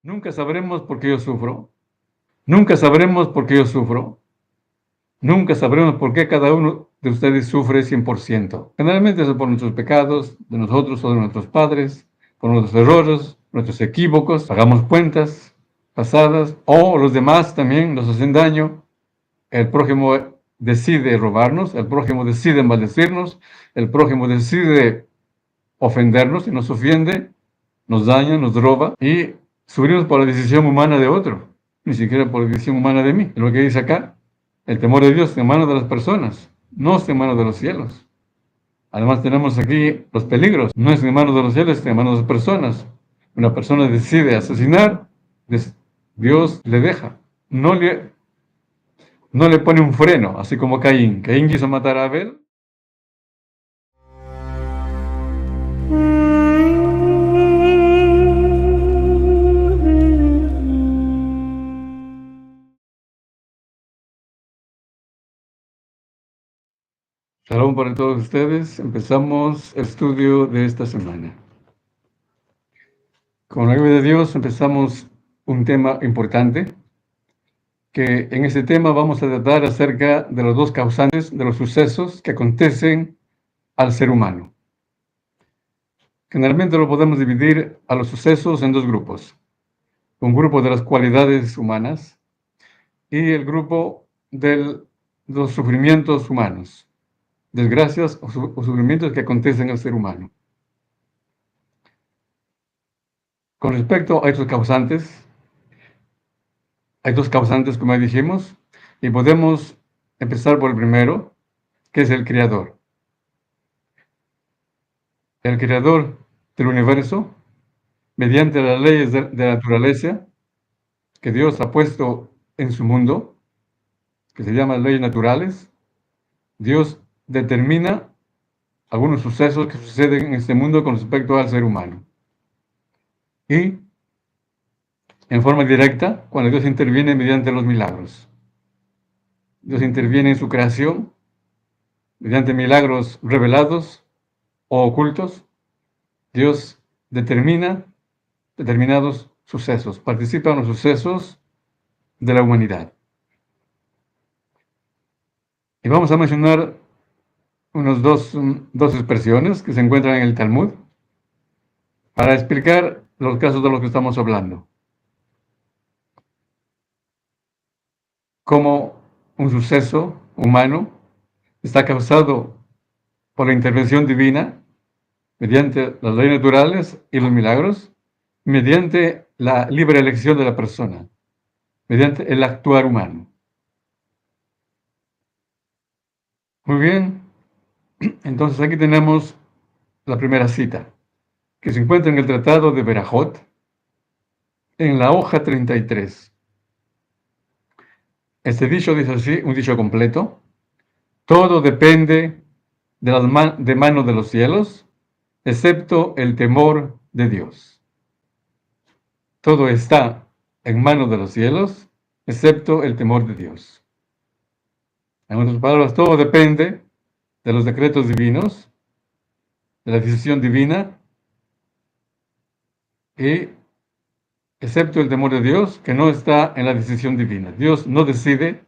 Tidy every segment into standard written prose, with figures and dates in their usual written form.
Nunca sabremos por qué yo sufro. Nunca sabremos por qué yo sufro. Nunca sabremos por qué cada uno de ustedes sufre 100%. Generalmente es por nuestros pecados, de nosotros o de nuestros padres, por nuestros errores, nuestros equívocos, pagamos cuentas pasadas, o los demás también nos hacen daño. El prójimo decide robarnos, el prójimo decide maldecirnos, el prójimo decide ofendernos y nos ofende, nos daña, nos roba y sufrimos por la decisión humana de otro, ni siquiera por la decisión humana de mí. Es lo que dice acá. El temor de Dios está en manos de las personas, no está en manos de los cielos. Además tenemos aquí los peligros. No es en manos de los cielos, está en manos de las personas. Una persona decide asesinar, Dios le deja. No le pone un freno, así como Caín. Caín quiso matar a Abel. Shalom para todos ustedes. Empezamos el estudio de esta semana. Con la ayuda de Dios empezamos un tema importante, que en este tema vamos a tratar acerca de los dos causantes de los sucesos que acontecen al ser humano. Generalmente lo podemos dividir a los sucesos en dos grupos. Un grupo de las cualidades humanas y el grupo de los sufrimientos humanos, desgracias o sufrimientos que acontecen al ser humano. Con respecto a estos causantes, hay dos causantes, como ya dijimos, y podemos empezar por el primero, que es el Creador. El Creador del universo, mediante las leyes de la naturaleza que Dios ha puesto en su mundo, que se llaman leyes naturales, Dios determina algunos sucesos que suceden en este mundo con respecto al ser humano. Y en forma directa, cuando Dios interviene mediante los milagros. Dios interviene en su creación mediante milagros revelados o ocultos. Dios determina determinados sucesos, participa en los sucesos de la humanidad. Y vamos a mencionar unas dos expresiones que se encuentran en el Talmud para explicar los casos de los que estamos hablando. Cómo un suceso humano está causado por la intervención divina mediante las leyes naturales y los milagros, mediante la libre elección de la persona, mediante el actuar humano. Muy bien, entonces aquí tenemos la primera cita, que se encuentra en el Tratado de Berajot, en la hoja 33. Este dicho dice así, un dicho completo: todo depende de mano de los cielos, excepto el temor de Dios. Todo está en manos de los cielos, excepto el temor de Dios. En otras palabras, todo depende de los decretos divinos, de la decisión divina, y excepto el temor de Dios, que no está en la decisión divina. Dios no decide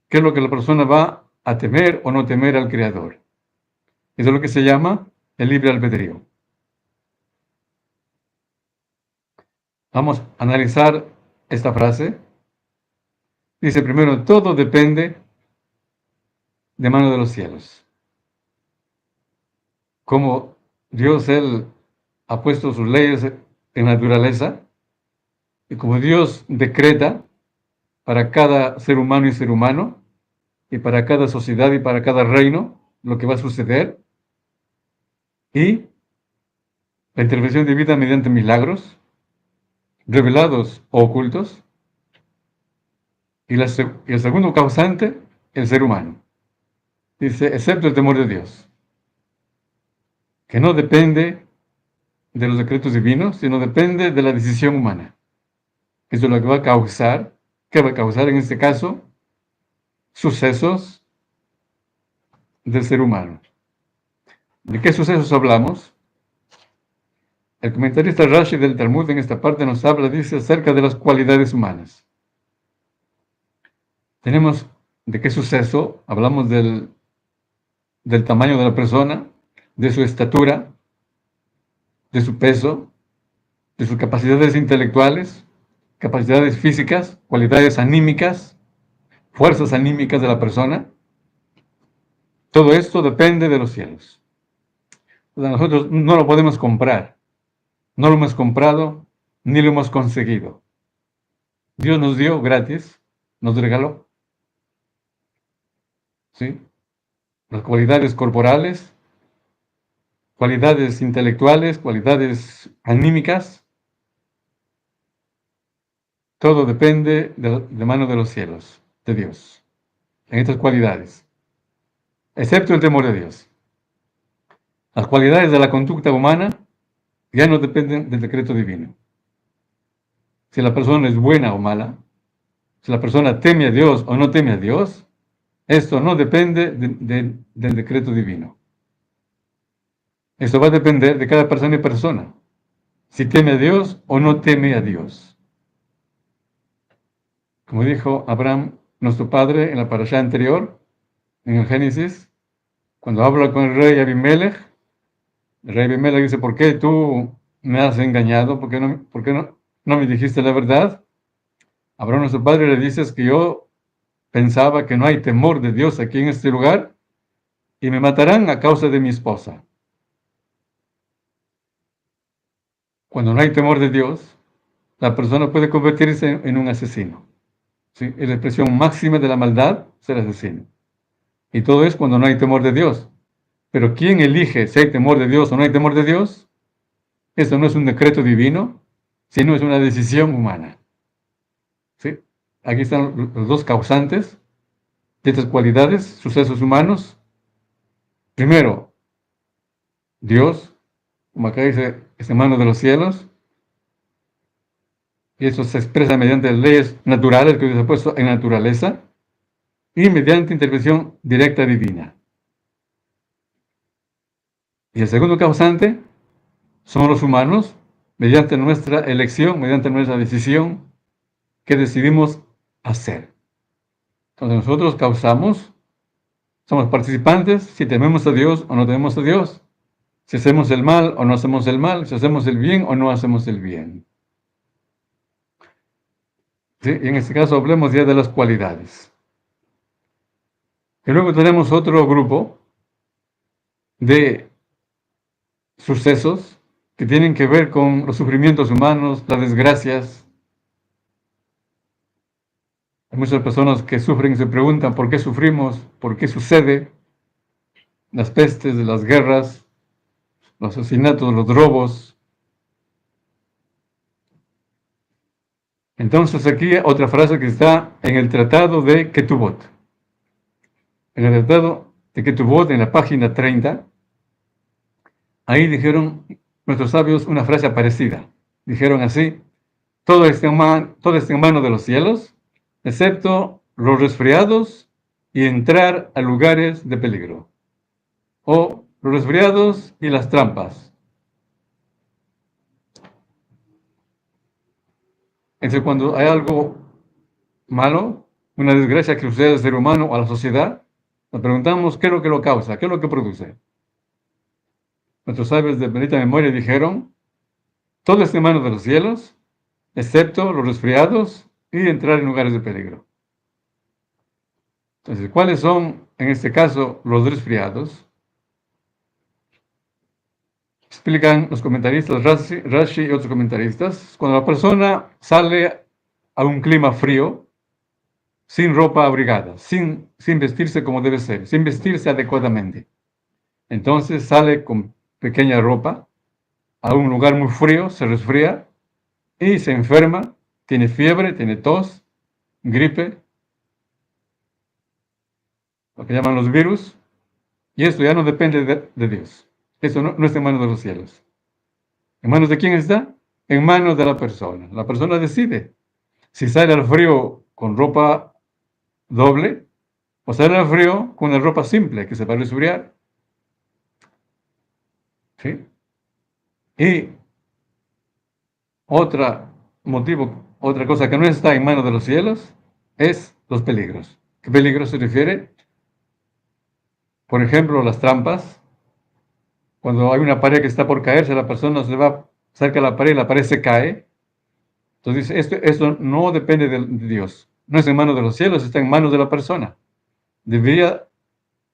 qué es lo que la persona va a temer o no temer al Creador. Eso es lo que se llama el libre albedrío. Vamos a analizar esta frase. Dice primero, todo depende de mano de los cielos. Como Dios, Él ha puesto sus leyes en la naturaleza, y como Dios decreta para cada ser humano y ser humano, y para cada sociedad y para cada reino, lo que va a suceder, y la intervención divina mediante milagros, revelados o ocultos, y el segundo causante, el ser humano. Dice, excepto el temor de Dios, que no depende de los decretos divinos, sino depende de la decisión humana. Eso es lo que va a causar, ¿qué va a causar en este caso? Sucesos del ser humano. ¿De qué sucesos hablamos? El comentarista Rashi del Talmud en esta parte nos habla, dice, acerca de las cualidades humanas. Tenemos de qué suceso, hablamos del tamaño de la persona, de su estatura, de su peso, de sus capacidades intelectuales, capacidades físicas, cualidades anímicas, fuerzas anímicas de la persona. Todo esto depende de los cielos. Nosotros no lo podemos comprar, no lo hemos comprado, ni lo hemos conseguido. Dios nos dio gratis, nos regaló, ¿sí? Las cualidades corporales, cualidades intelectuales, cualidades anímicas, todo depende de mano de los cielos, de Dios, en estas cualidades, excepto el temor de Dios. Las cualidades de la conducta humana ya no dependen del decreto divino. Si la persona es buena o mala, si la persona teme a Dios o no teme a Dios, esto no depende del decreto divino. Esto va a depender de cada persona y persona, si teme a Dios o no teme a Dios. Como dijo Abraham, nuestro padre, en la parashá anterior, en el Génesis, cuando habla con el rey Abimelech dice, ¿por qué tú me has engañado? ¿Por qué no me dijiste la verdad? Abraham, nuestro padre, le dice, es que yo pensaba que no hay temor de Dios aquí en este lugar y me matarán a causa de mi esposa. Cuando no hay temor de Dios, la persona puede convertirse en un asesino. ¿Sí? Es la expresión máxima de la maldad, ser asesino. Y todo es cuando no hay temor de Dios. Pero ¿quién elige si hay temor de Dios o no hay temor de Dios? Eso no es un decreto divino, sino es una decisión humana. ¿Sí? Aquí están los dos causantes de estas cualidades, sucesos humanos. Primero, Dios, como acá dice, es hermano de los cielos, y eso se expresa mediante leyes naturales que Dios ha puesto en naturaleza y mediante intervención directa divina. Y el segundo causante son los humanos, mediante nuestra elección, mediante nuestra decisión que decidimos hacer. Entonces nosotros causamos, somos participantes si tememos a Dios o no tememos a Dios, si hacemos el mal o no hacemos el mal, si hacemos el bien o no hacemos el bien. ¿Sí? Y en este caso hablemos ya de las cualidades. Y luego tenemos otro grupo de sucesos que tienen que ver con los sufrimientos humanos, las desgracias. Hay muchas personas que sufren y se preguntan por qué sufrimos, por qué sucede, las pestes, las guerras, los asesinatos, los robos. Entonces aquí otra frase que está en el Tratado de Ketubot. En el Tratado de Ketubot, en la página 30, ahí dijeron nuestros sabios una frase parecida. Dijeron así, todo está en mano de los cielos, excepto los resfriados y entrar a lugares de peligro. O los resfriados y las trampas. Entonces, cuando hay algo malo, una desgracia que sucede al ser humano o a la sociedad, nos preguntamos qué es lo que lo causa, qué es lo que produce. Nuestros sabios de bendita memoria dijeron, todo está en manos de los cielos, excepto los resfriados y entrar en lugares de peligro. Entonces, ¿cuáles son, en este caso, los resfriados? Explican los comentaristas, Rashi y otros comentaristas, cuando la persona sale a un clima frío, sin ropa abrigada, sin vestirse como debe ser, sin vestirse adecuadamente. Entonces sale con pequeña ropa a un lugar muy frío, se resfría y se enferma, tiene fiebre, tiene tos, gripe, lo que llaman los virus, y esto ya no depende de Dios. Eso no está en manos de los cielos. ¿En manos de quién está? En manos de la persona. La persona decide si sale al frío con ropa doble o sale al frío con la ropa simple que se va a resfriar. ¿Sí? Y Otro motivo, otra cosa que no está en manos de los cielos es los peligros. ¿Qué peligros se refiere? Por ejemplo, las trampas. Cuando hay una pared que está por caerse, la persona se va cerca de la pared y la pared se cae. Entonces dice, esto no depende de Dios. No es en manos de los cielos, está en manos de la persona. Debería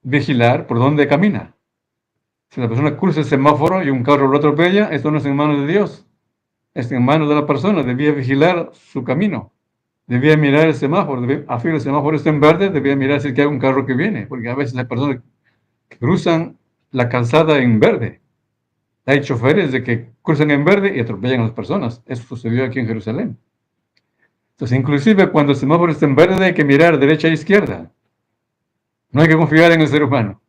vigilar por dónde camina. Si la persona cruza el semáforo y un carro lo atropella, esto no es en manos de Dios. Está en manos de la persona. Debía vigilar su camino. Debía mirar el semáforo. A el semáforo está en verde, debía mirar si hay un carro que viene. Porque a veces hay personas que cruzan la calzada en verde. Hay choferes de que cruzan en verde y atropellan a las personas. Eso sucedió aquí en Jerusalén. Entonces, inclusive cuando el semáforo está en verde, hay que mirar derecha e izquierda. No hay que confiar en el ser humano.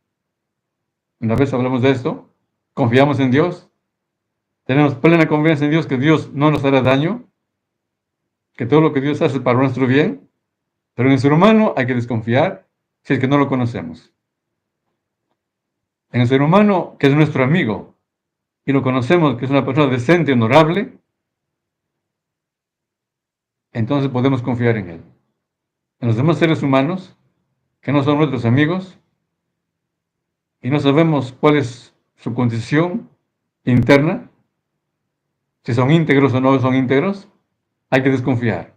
Una vez hablamos de esto, confiamos en Dios, tenemos plena confianza en Dios, que Dios no nos hará daño, que todo lo que Dios hace es para nuestro bien, pero en el ser humano hay que desconfiar si es que no lo conocemos. En el ser humano, que es nuestro amigo, y lo conocemos, que es una persona decente y honorable, entonces podemos confiar en él. En los demás seres humanos, que no son nuestros amigos, y no sabemos cuál es su condición interna, si son íntegros o no son íntegros, hay que desconfiar.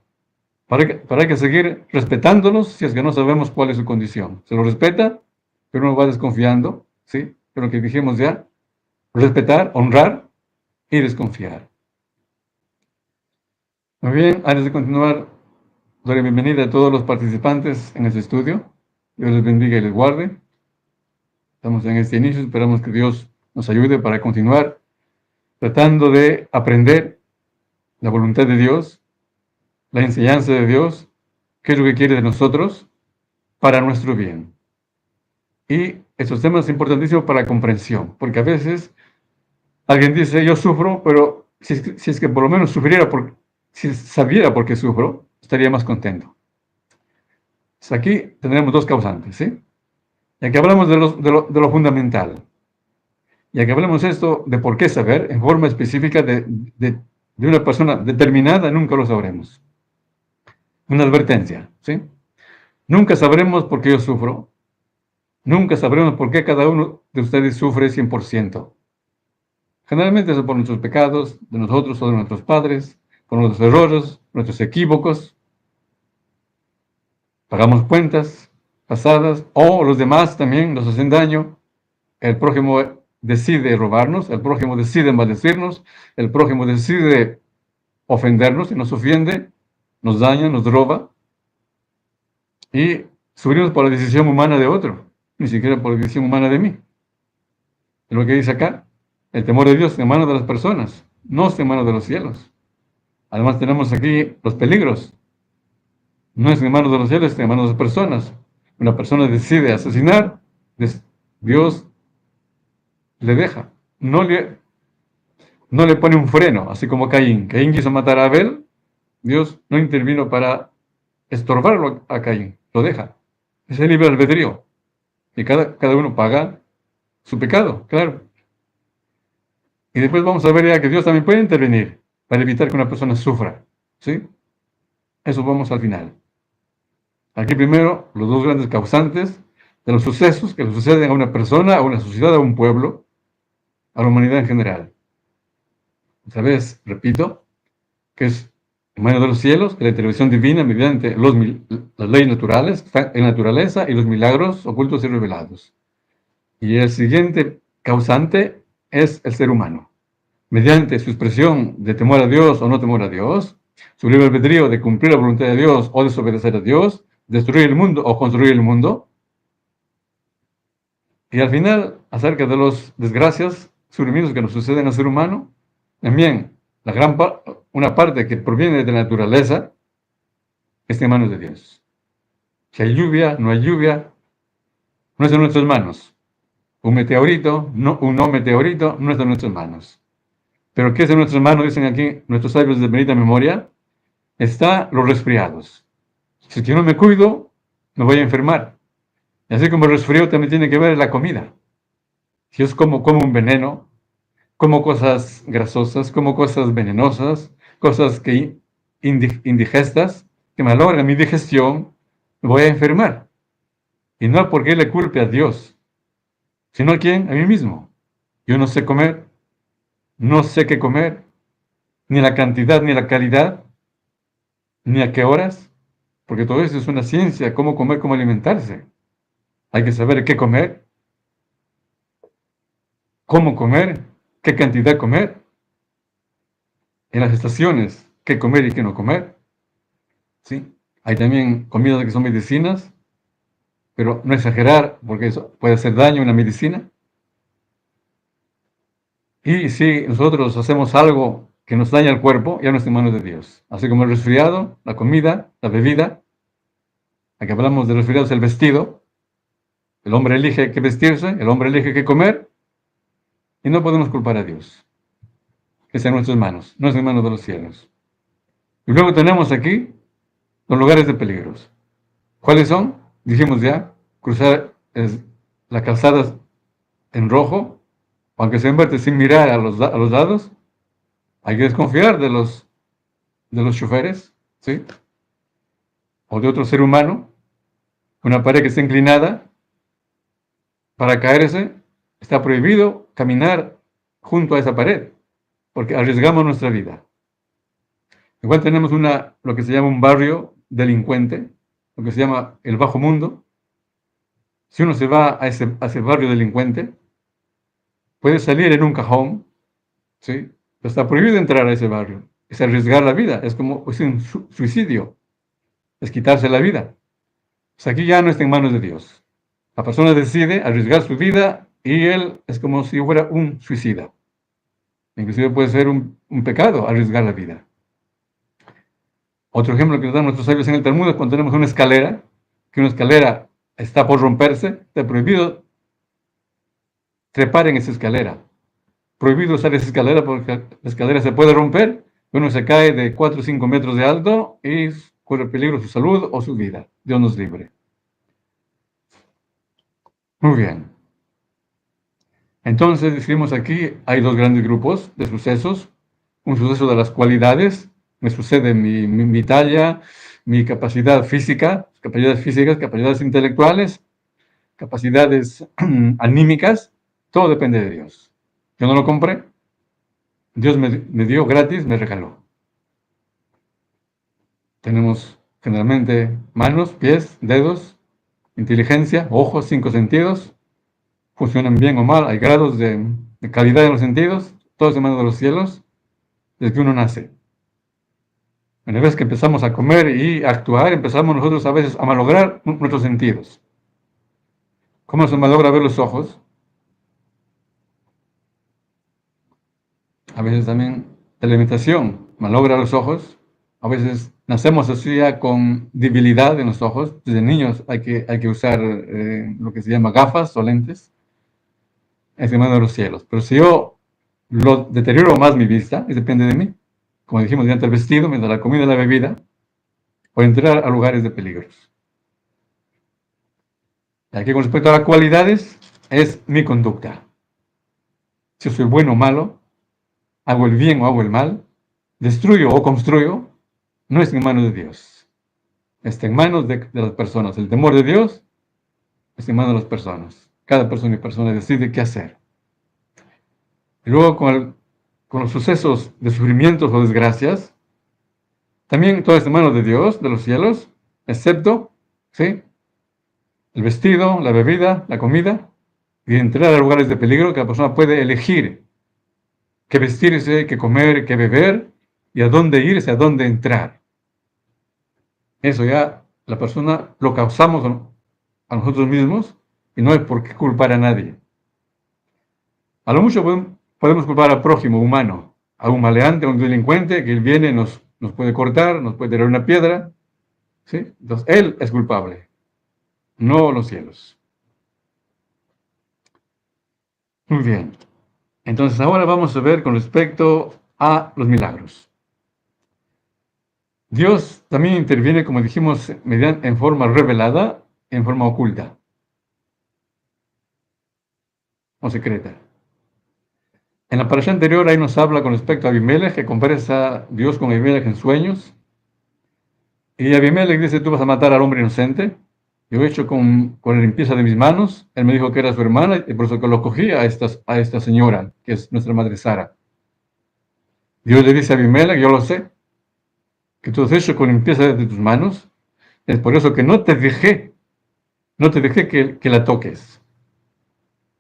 Pero hay que seguir respetándolos si es que no sabemos cuál es su condición. Se lo respeta, pero uno va desconfiando, ¿sí? Pero que dijimos ya, respetar, honrar y desconfiar. Muy bien, antes de continuar, doy la bienvenida a todos los participantes en este estudio. Dios les bendiga y les guarde. Estamos en este inicio, esperamos que Dios nos ayude para continuar tratando de aprender la voluntad de Dios, la enseñanza de Dios, qué es lo que quiere de nosotros para nuestro bien. Y estos temas son importantísimos para la comprensión, porque a veces alguien dice, yo sufro, pero si es que por lo menos si sabiera por qué sufro, estaría más contento. Pues aquí tendremos dos causantes, ¿sí? Ya que hablamos de lo fundamental, ya que hablamos esto de por qué saber, en forma específica de una persona determinada, nunca lo sabremos. Una advertencia, ¿sí? Nunca sabremos por qué yo sufro. Nunca sabremos por qué cada uno de ustedes sufre 100%. Generalmente es por nuestros pecados, de nosotros o de nuestros padres, por nuestros errores, nuestros equívocos. Pagamos cuentas pasadas o los demás también nos hacen daño. El prójimo decide robarnos, el prójimo decide maldecirnos, el prójimo decide ofendernos y nos ofende, nos daña, nos roba. Y sufrimos por la decisión humana de otro, ni siquiera por la decisión humana de mí. Es lo que dice acá. El temor de Dios en manos de las personas, no en manos de los cielos. Además tenemos aquí los peligros. No es en manos de los cielos, es en manos de las personas. Una persona decide asesinar, Dios le deja. No le pone un freno, así como Caín. Caín quiso matar a Abel, Dios no intervino para estorbarlo a Caín, lo deja. Es el libre albedrío. Y cada uno paga su pecado, claro. Y después vamos a ver ya que Dios también puede intervenir para evitar que una persona sufra, ¿sí? Eso vamos al final. Aquí primero, los dos grandes causantes de los sucesos que le suceden a una persona, a una sociedad, a un pueblo, a la humanidad en general. Otra vez, repito, que es en manos de los cielos, que la intervención divina mediante las leyes naturales, la naturaleza y los milagros ocultos y revelados. Y el siguiente causante es el ser humano. Mediante su expresión de temor a Dios o no temor a Dios, su libre albedrío de cumplir la voluntad de Dios o desobedecer a Dios, destruir el mundo o construir el mundo. Y al final, acerca de las desgracias, sufrimientos que nos suceden al ser humano, también una parte que proviene de la naturaleza está en manos de Dios. Si hay lluvia, no hay lluvia, no está en nuestras manos. Un meteorito, un no meteorito, no está en nuestras manos. Pero ¿qué es en nuestras manos? Dicen aquí nuestros sabios de bendita memoria. Está los resfriados. Si yo no me cuido, me voy a enfermar. Y así como el resfriado también tiene que ver la comida. Si yo como un veneno, como cosas grasosas, como cosas venenosas, cosas que indigestas que malogran mi digestión, me voy a enfermar. Y no porque le culpe a Dios, sino a quién, a mí mismo. Yo no sé comer, no sé qué comer, ni la cantidad ni la calidad, ni a qué horas, porque todo eso es una ciencia, cómo comer, cómo alimentarse. Hay que saber qué comer, cómo comer, qué cantidad comer, en las estaciones, qué comer y qué no comer. ¿Sí? Hay también comidas que son medicinas, pero no exagerar, porque eso puede hacer daño en la medicina. Y si nosotros hacemos algo que nos daña el cuerpo, ya no está en manos de Dios. Así como el resfriado, la comida, la bebida. Aquí hablamos de resfriado, es el vestido. El hombre elige qué vestirse, el hombre elige qué comer, y no podemos culpar a Dios. Que está en nuestras manos, no es en manos de los cielos. Y luego tenemos aquí los lugares de peligros. ¿Cuáles son? Dijimos ya, cruzar la calzada en rojo, aunque se envuelve sin mirar a los lados. Hay que desconfiar de los choferes, ¿sí? O de otro ser humano. Una pared que está inclinada, para caerse, está prohibido caminar junto a esa pared, porque arriesgamos nuestra vida. Igual tenemos lo que se llama un barrio delincuente, lo que se llama el bajo mundo. Si uno se va a ese barrio delincuente, puede salir en un cajón, ¿sí? Pero está prohibido entrar a ese barrio. Es arriesgar la vida, es como un suicidio, es quitarse la vida. Pues aquí ya no está en manos de Dios. La persona decide arriesgar su vida y él es como si fuera un suicida. Inclusive puede ser un pecado arriesgar la vida. Otro ejemplo que nos dan nuestros sabios en el Talmud es cuando tenemos una escalera, que una escalera está por romperse, está prohibido trepar en esa escalera. Prohibido usar esa escalera porque la escalera se puede romper, uno se cae de 4 o 5 metros de alto y corre peligro su salud o su vida. Dios nos libre. Muy bien. Entonces, decimos aquí, hay dos grandes grupos de sucesos. Un suceso de las cualidades, me sucede mi talla, mi capacidades físicas, capacidades intelectuales, capacidades anímicas, todo depende de Dios. Yo no lo compré, Dios me dio gratis, me regaló. Tenemos generalmente manos, pies, dedos, inteligencia, ojos, 5 sentidos, funcionan bien o mal, hay grados de calidad en los sentidos, todos en manos de los cielos, desde que uno nace. Una vez que empezamos a comer y a actuar, empezamos nosotros a veces a malograr nuestros sentidos. ¿Cómo se malogra ver los ojos? A veces también la alimentación malogra los ojos. A veces nacemos así ya con debilidad en los ojos. Desde niños hay que usar lo que se llama gafas o lentes. Es en mano de los cielos. Pero si yo lo deterioro más mi vista, y depende de mí, como dijimos, mediante el vestido, mediante la comida y la bebida, voy a entrar a lugares de peligros. Y aquí con respecto a las cualidades, es mi conducta. Si yo soy bueno o malo, hago el bien o hago el mal, destruyo o construyo, no está en manos de Dios. Está en manos de las personas. El temor de Dios está en manos de las personas. Cada persona y persona decide qué hacer. Y luego con los sucesos de sufrimientos o desgracias, también todo está en manos de Dios, de los cielos, excepto, ¿sí?, el vestido, la bebida, la comida, y entrar a lugares de peligro que la persona puede elegir qué vestirse, qué comer, qué beber, y a dónde irse, a dónde entrar. Eso ya la persona lo causamos a nosotros mismos y no hay por qué culpar a nadie. A lo mucho podemos culpar al prójimo humano, a un maleante, a un delincuente que él viene, nos puede cortar, nos puede tirar una piedra, ¿sí? Entonces él es culpable, no los cielos. Muy bien. Entonces ahora vamos a ver con respecto a los milagros. Dios también interviene, como dijimos, en forma revelada, en forma oculta o secreta. En la parasha anterior, ahí nos habla con respecto a Abimelech, que conversa Dios con Abimelech en sueños. Y Abimelech dice, tú vas a matar al hombre inocente. Yo he hecho con la limpieza de mis manos. Él me dijo que era su hermana y por eso que lo cogí a esta señora, que es nuestra madre Sara. Dios le dice a Abimelech, yo lo sé, que tú has hecho con limpieza de tus manos. Es por eso que no te dejé que la toques.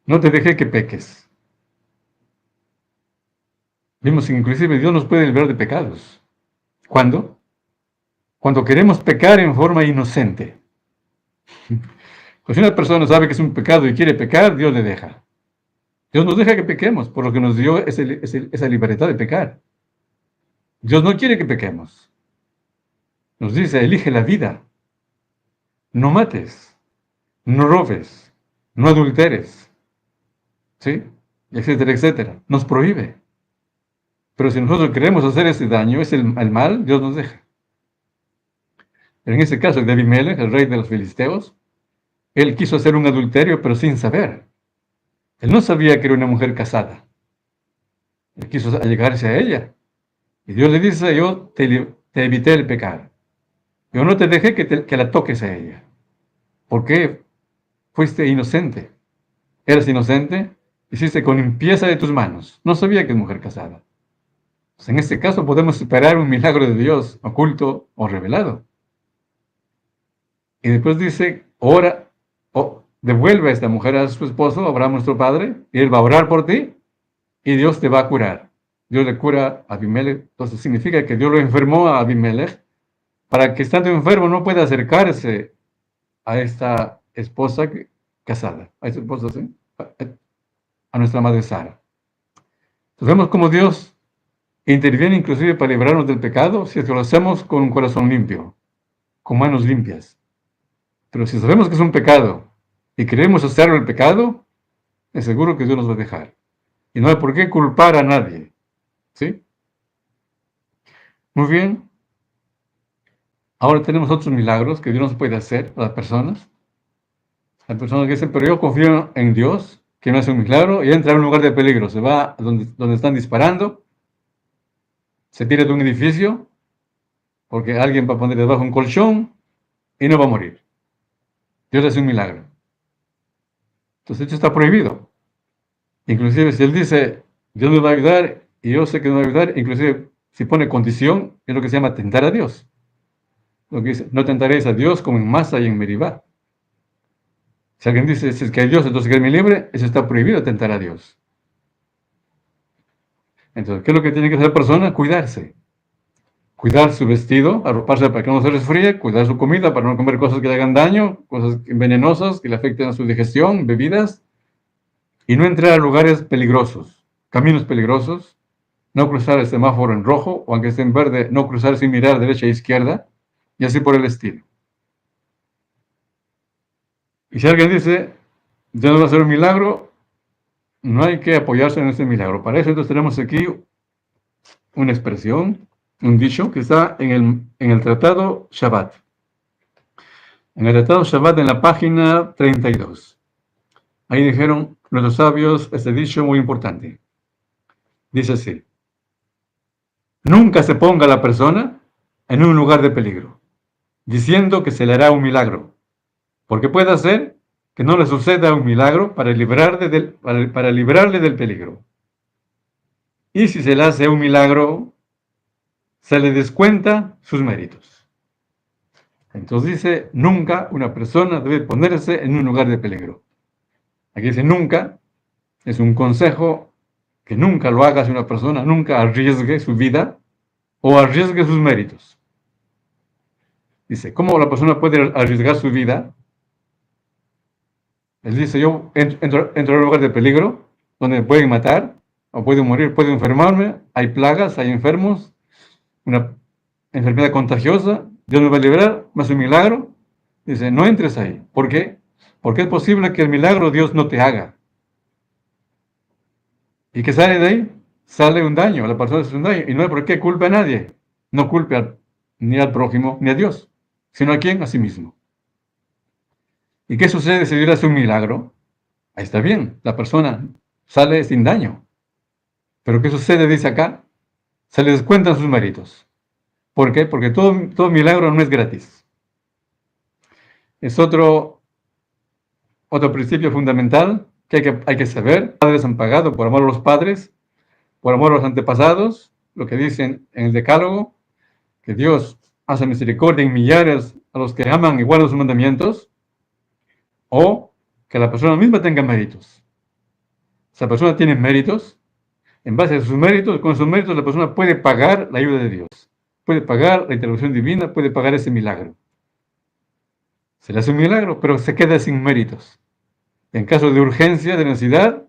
No te dejé que peques. Vimos que inclusive Dios nos puede librar de pecados. ¿Cuándo? Cuando queremos pecar en forma inocente. Pues si una persona sabe que es un pecado y quiere pecar, Dios le deja. Dios nos deja que pequemos, por lo que nos dio esa libertad de pecar. Dios no quiere que pequemos. Nos dice, elige la vida. No mates, no robes, no adulteres, ¿sí? Etcétera, etcétera. Nos prohíbe. Pero si nosotros queremos hacer ese daño, el mal, Dios nos deja. Pero en ese caso de Abimelech, el rey de los filisteos, él quiso hacer un adulterio, pero sin saber. Él no sabía que era una mujer casada. Él quiso allegarse a ella. Y Dios le dice, yo te evité el pecado. Yo no te dejé que la toques a ella. ¿Por qué? Fuiste inocente. Eres inocente, hiciste con limpieza de tus manos. No sabía que es mujer casada. Pues en este caso podemos esperar un milagro de Dios oculto o revelado. Y después dice, ora, devuelve a esta mujer a su esposo, Abraham nuestro padre, y él va a orar por ti, y Dios te va a curar. Dios le cura a Abimelech. Entonces significa que Dios lo enfermó a Abimelech para que estando enfermo no pueda acercarse a esta esposa casada, a esta esposa, ¿sí? A nuestra madre Sara. Entonces vemos cómo Dios interviene inclusive para librarnos del pecado si es que lo hacemos con un corazón limpio, con manos limpias. Pero si sabemos que es un pecado y queremos hacerlo el pecado, es seguro que Dios nos va a dejar. Y no hay por qué culpar a nadie. ¿Sí? Muy bien. Ahora tenemos otros milagros que Dios nos puede hacer a las personas. Hay personas que dicen, pero yo confío en Dios, que me hace un milagro, y entra a un lugar de peligro. Se va donde están disparando, se tira de un edificio, porque alguien va a poner debajo un colchón y no va a morir. Dios hace un milagro. Entonces esto está prohibido. Inclusive si Él dice, Dios me va a ayudar, y yo sé que me va a ayudar, inclusive si pone condición, es lo que se llama tentar a Dios. Lo que dice, no tentaréis a Dios como en Masa y en Meribá. Si alguien dice, si es que hay Dios, entonces que Él me libre, eso está prohibido, tentar a Dios. Entonces, ¿qué es lo que tiene que hacer la persona? Cuidarse. Cuidar su vestido, arroparse para que no se resfríe, cuidar su comida para no comer cosas que le hagan daño, cosas venenosas que le afecten a su digestión, bebidas, y no entrar a lugares peligrosos, caminos peligrosos, no cruzar el semáforo en rojo, o aunque esté en verde, no cruzar sin mirar derecha e izquierda, y así por el estilo. Y si alguien dice, Dios va a hacer un milagro, no hay que apoyarse en ese milagro. Para eso entonces tenemos aquí una expresión, un dicho que está en el tratado Shabbat. En el tratado Shabbat, en la página 32. Ahí dijeron nuestros sabios este dicho muy importante. Dice así: nunca se ponga la persona en un lugar de peligro, diciendo que se le hará un milagro, porque puede ser que no le suceda un milagro para librarle del peligro. Y si se le hace un milagro, se le descuenta sus méritos. Entonces dice, nunca una persona debe ponerse en un lugar de peligro. Aquí dice nunca, es un consejo que nunca lo haga si una persona nunca arriesgue su vida o arriesgue sus méritos. Dice, ¿cómo la persona puede arriesgar su vida? Él dice, yo entro a un lugar de peligro, donde me pueden matar, o puedo morir, puedo enfermarme, hay plagas, hay enfermos, una enfermedad contagiosa, Dios me va a liberar, me hace un milagro. Dice, no entres ahí. ¿Por qué? Porque es posible que el milagro Dios no te haga. ¿Y que sale de ahí? Sale un daño, la persona hace un daño, y no hay por qué culpe a nadie. No culpe ni al prójimo, ni a Dios, sino a quién, a sí mismo. ¿Y qué sucede si Dios hace un milagro? Ahí está bien, la persona sale sin daño. Pero ¿qué sucede? Dice acá, se les descuentan sus méritos. ¿Por qué? Porque todo milagro no es gratis. Es otro principio fundamental que hay que saber. Los padres han pagado por amor a los padres, por amor a los antepasados, lo que dicen en el Decálogo, que Dios hace misericordia en millares a los que aman y guardan sus mandamientos, o que la persona misma tenga méritos. Si la persona tiene méritos, en base a sus méritos, con sus méritos la persona puede pagar la ayuda de Dios, puede pagar la intervención divina, puede pagar ese milagro. Se le hace un milagro, pero se queda sin méritos. En caso de urgencia, de necesidad,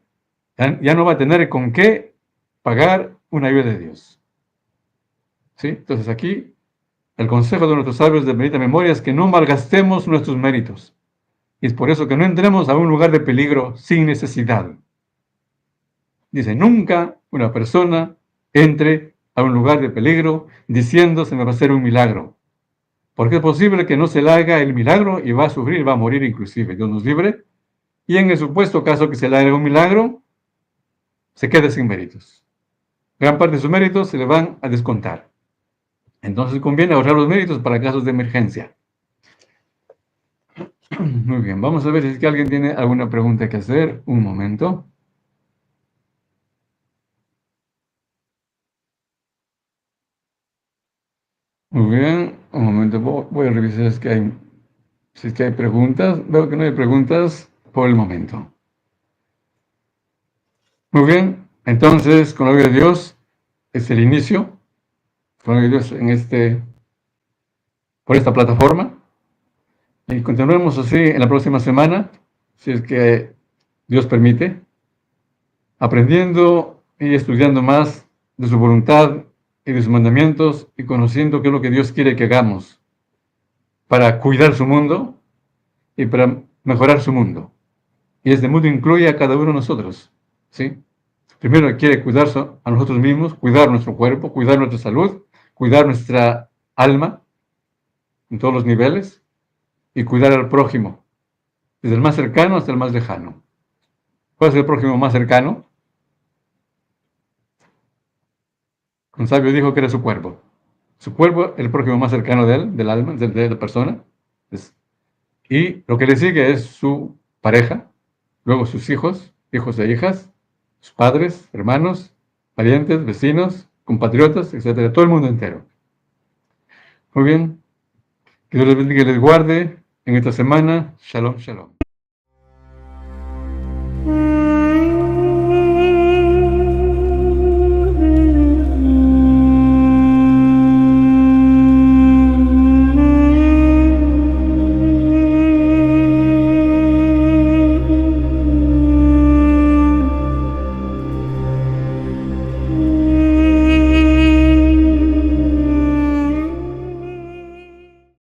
ya no va a tener con qué pagar una ayuda de Dios. ¿Sí? Entonces aquí el consejo de nuestros sabios de bendita memoria es que no malgastemos nuestros méritos. Y es por eso que no entremos a un lugar de peligro sin necesidad. Dice, nunca una persona entre a un lugar de peligro diciendo se me va a hacer un milagro. Porque es posible que no se le haga el milagro y va a sufrir, va a morir inclusive. Dios nos libre. Y en el supuesto caso que se le haga un milagro, se quede sin méritos. Gran parte de sus méritos se le van a descontar. Entonces conviene ahorrar los méritos para casos de emergencia. Muy bien, vamos a ver si es que alguien tiene alguna pregunta que hacer. Un momento. Muy bien, un momento, voy a revisar si es que hay preguntas. Veo que no hay preguntas por el momento. Muy bien, entonces, con la ayuda de Dios, es el inicio, con la ayuda de Dios por esta plataforma. Y continuaremos así en la próxima semana, si es que Dios permite, aprendiendo y estudiando más de su voluntad y de sus mandamientos y conociendo qué es lo que Dios quiere que hagamos para cuidar su mundo y para mejorar su mundo. Y este mundo incluye a cada uno de nosotros, ¿sí? Primero quiere cuidarse a nosotros mismos, cuidar nuestro cuerpo, cuidar nuestra salud, cuidar nuestra alma en todos los niveles y cuidar al prójimo, desde el más cercano hasta el más lejano. ¿Cuál es el prójimo más cercano? Un sabio dijo que era su cuerpo. Su cuerpo, el prójimo más cercano de él, del alma, de la persona. Y lo que le sigue es su pareja, luego sus hijos, hijos e hijas, sus padres, hermanos, parientes, vecinos, compatriotas, etcétera, todo el mundo entero. Muy bien, que Dios les bendiga y les guarde en esta semana. Shalom, shalom.